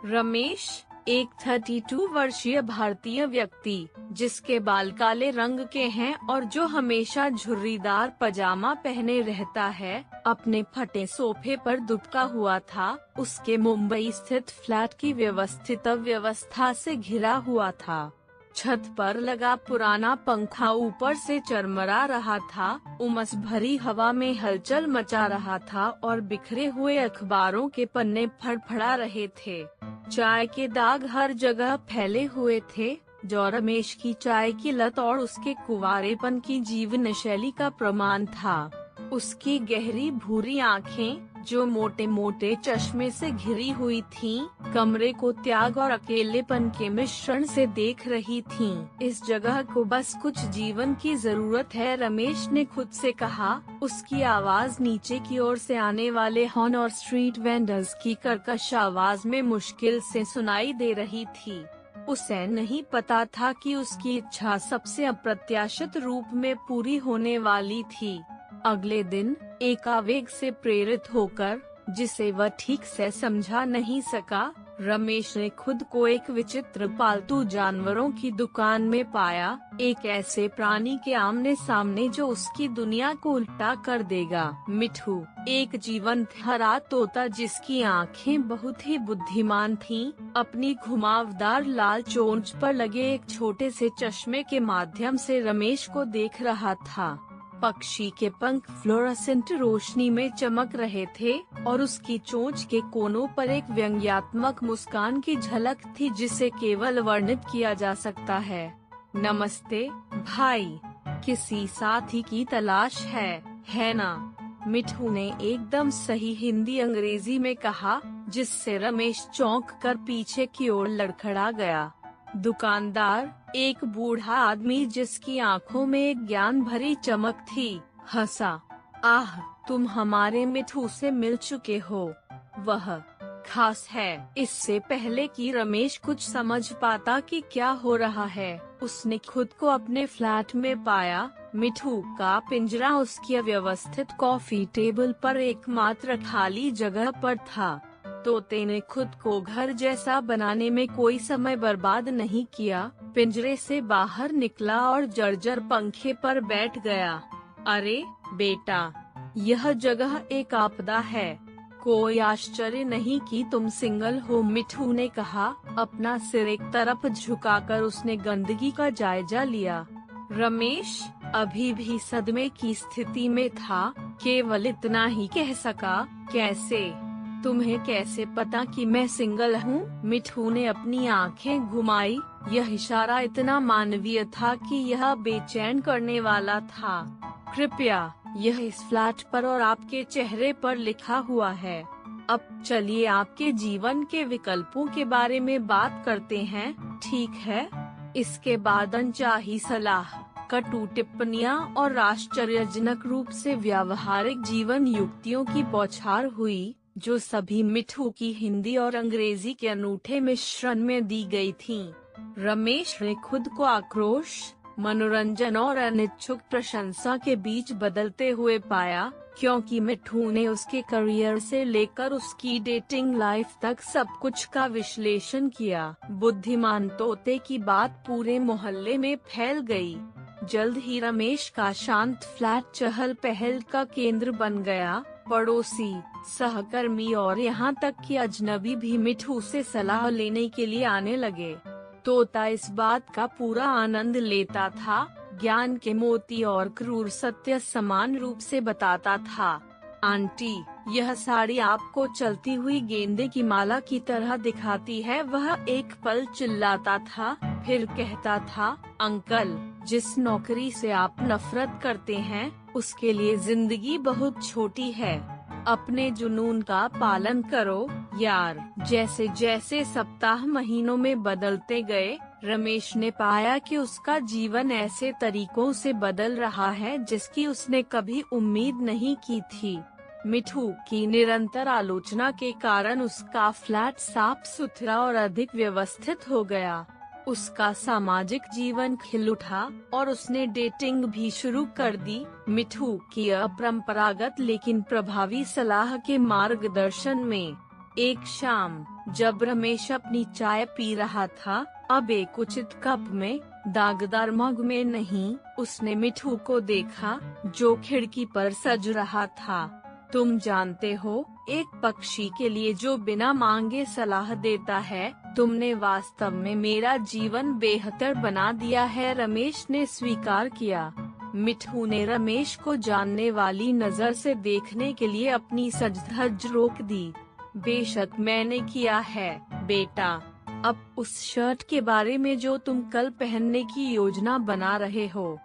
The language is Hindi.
रमेश, एक 32 वर्षीय भारतीय व्यक्ति, जिसके बाल काले रंग के हैं और जो हमेशा झुर्रीदार पजामा पहने रहता है, अपने फटे सोफे पर दुबका हुआ था। उसके मुंबई स्थित फ्लैट की व्यवस्थित अव्यवस्था से घिरा हुआ था। छत पर लगा पुराना पंखा ऊपर से चरमरा रहा था, उमस भरी हवा में हलचल मचा रहा था और बिखरे हुए अखबारों के पन्ने फड़फड़ा रहे थे। चाय के दाग हर जगह फैले हुए थे, जो रमेश की चाय की लत और उसके कुंवारेपन की जीवन शैली का प्रमाण था। उसकी गहरी भूरी आँखें, जो मोटे मोटे चश्मे से घिरी हुई थीं, कमरे को त्याग और अकेलेपन के मिश्रण से देख रही थीं। इस जगह को बस कुछ जीवन की जरूरत है, रमेश ने खुद से कहा। उसकी आवाज नीचे की ओर से आने वाले हॉर्न और स्ट्रीट वेंडर्स की कर्कश आवाज में मुश्किल से सुनाई दे रही थी। उसे नहीं पता था कि उसकी इच्छा सबसे अप्रत्याशित रूप में पूरी होने वाली थी। अगले दिन एक आवेग से प्रेरित होकर, जिसे वह ठीक से समझा नहीं सका, रमेश ने खुद को एक विचित्र पालतू जानवरों की दुकान में पाया। एक ऐसे प्राणी के आमने सामने जो उसकी दुनिया को उल्टा कर देगा। मिठू, एक जीवंत हरा तोता जिसकी आँखें बहुत ही बुद्धिमान थीं, अपनी घुमावदार लाल चोंच पर लगे एक छोटे से चश्मे के माध्यम से रमेश को देख रहा था। पक्षी के पंख फ्लोरोसेंट रोशनी में चमक रहे थे और उसकी चोंच के कोनों पर एक व्यंग्यात्मक मुस्कान की झलक थी जिसे केवल वर्णित किया जा सकता है। नमस्ते भाई, किसी साथी की तलाश है ना? मिठू ने एकदम सही हिंदी अंग्रेजी में कहा, जिससे रमेश चौंक कर पीछे की ओर लड़खड़ा गया। दुकानदार, एक बूढ़ा आदमी जिसकी आंखों में एक ज्ञान भरी चमक थी, हंसा। आह, तुम हमारे मिठू से मिल चुके हो। वह खास है। इससे पहले कि रमेश कुछ समझ पाता कि क्या हो रहा है, उसने खुद को अपने फ्लैट में पाया। मिठू का पिंजरा उसकी अव्यवस्थित कॉफी टेबल पर एकमात्र खाली जगह पर था। तोते ने खुद को घर जैसा बनाने में कोई समय बर्बाद नहीं किया। पिंजरे से बाहर निकला और जर्जर पंखे पर बैठ गया। अरे बेटा, यह जगह एक आपदा है। कोई आश्चर्य नहीं कि तुम सिंगल हो, मिठू ने कहा। अपना सिर एक तरफ झुकाकर उसने गंदगी का जायजा लिया। रमेश अभी भी सदमे की स्थिति में था, केवल इतना ही कह सका, कैसे? तुम्हें कैसे पता कि मैं सिंगल हूँ? मिठू ने अपनी आंखें घुमाई। यह इशारा इतना मानवीय था कि यह बेचैन करने वाला था। कृपया, यह इस फ्लैट पर और आपके चेहरे पर लिखा हुआ है। अब चलिए आपके जीवन के विकल्पों के बारे में बात करते हैं, ठीक है? इसके बाद अनचाही सलाह, कटु टिप्पणियाँ और आश्चर्यजनक रूप से व्यावहारिक जीवन युक्तियों की बौछार हुई, जो सभी मिठू की हिंदी और अंग्रेजी के अनूठे मिश्रण में दी गई थीं। रमेश ने खुद को आक्रोश, मनोरंजन और अनिच्छुक प्रशंसा के बीच बदलते हुए पाया, क्योंकि मिठू ने उसके करियर से लेकर उसकी डेटिंग लाइफ तक सब कुछ का विश्लेषण किया। बुद्धिमान तोते की बात पूरे मोहल्ले में फैल गई। जल्द ही रमेश का शांत फ्लैट चहल पहल का केंद्र बन गया। पड़ोसी, सहकर्मी और यहाँ तक कि अजनबी भी मिठू से सलाह लेने के लिए आने लगे। तोता इस बात का पूरा आनंद लेता था, ज्ञान के मोती और क्रूर सत्य समान रूप से बताता था। आंटी, यह साड़ी आपको चलती हुई गेंदे की माला की तरह दिखाती है, वह एक पल चिल्लाता था, फिर कहता था, अंकल, जिस नौकरी से आप नफरत करते हैं, उसके लिए जिंदगी बहुत छोटी है। अपने जुनून का पालन करो यार। जैसे जैसे सप्ताह महीनों में बदलते गए, रमेश ने पाया कि उसका जीवन ऐसे तरीकों से बदल रहा है जिसकी उसने कभी उम्मीद नहीं की थी। मिठू की निरंतर आलोचना के कारण उसका फ्लैट साफ सुथरा और अधिक व्यवस्थित हो गया। उसका सामाजिक जीवन खिल उठा और उसने डेटिंग भी शुरू कर दी। मिठू की अपरंपरागत लेकिन प्रभावी सलाह के मार्गदर्शन में एक शाम जब रमेश अपनी चाय पी रहा था, अब एक उचित कप में, दागदार मग में नहीं, उसने मिठू को देखा जो खिड़की पर सज रहा था। तुम जानते हो, एक पक्षी के लिए जो बिना मांगे सलाह देता है, तुमने वास्तव में मेरा जीवन बेहतर बना दिया है, रमेश ने स्वीकार किया। मिठू ने रमेश को जानने वाली नजर से देखने के लिए अपनी सज-धज रोक दी। बेशक मैंने किया है, बेटा। अब उस शर्ट के बारे में जो तुम कल पहनने की योजना बना रहे हो,